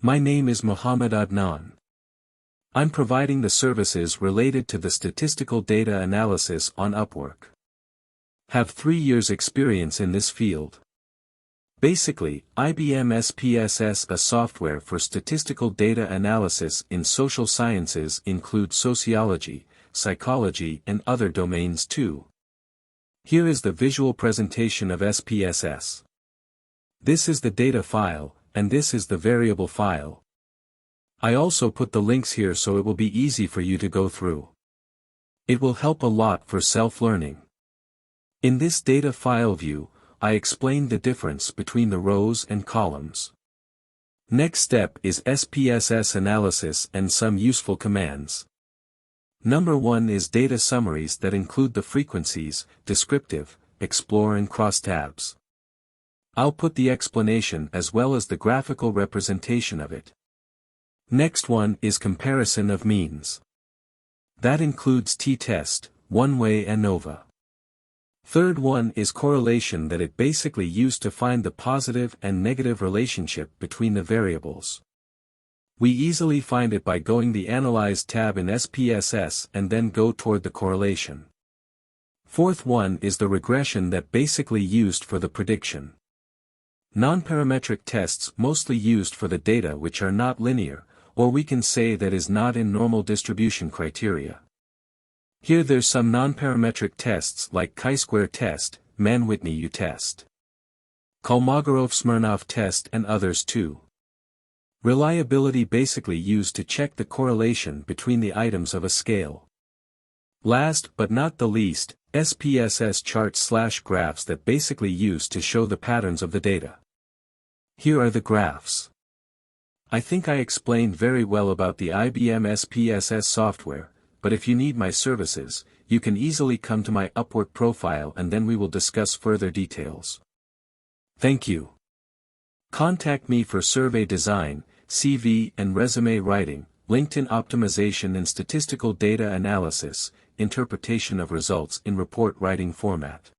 My name is Muhammad Adnan. I'm providing the services related to the statistical data analysis on Upwork. Have 3 years experience in this field. Basically, IBM SPSS, a software for statistical data analysis in social sciences, includes sociology, psychology and other domains too. Here is the visual presentation of SPSS. This is the data file, and this is the variable file. I also put the links here so it will be easy for you to go through. It will help a lot for self-learning. In this data file view, I explained the difference between the rows and columns. Next step is SPSS analysis and some useful commands. Number 1 is data summaries that include the frequencies, descriptive, explore and crosstabs. I'll put the explanation as well as the graphical representation of it. Next one is comparison of means. That includes t-test, one-way ANOVA. Third one is correlation, that it basically used to find the positive and negative relationship between the variables. We easily find it by going the Analyze tab in SPSS and then go toward the correlation. Fourth one is the regression, that basically used for the prediction. Non-parametric tests mostly used for the data which are not linear, or we can say that is not in normal distribution criteria. Here there's some non-parametric tests like chi-square test, Mann-Whitney test, Kolmogorov-Smirnov test and others too. Reliability basically used to check the correlation between the items of a scale. Last but not the least, SPSS charts/graphs, that basically used to show the patterns of the data. Here are the graphs. I think I explained very well about the IBM SPSS software, but if you need my services, you can easily come to my Upwork profile and then we will discuss further details. Thank you. Contact me for survey design, CV and resume writing, LinkedIn optimization and statistical data analysis, interpretation of results in report writing format.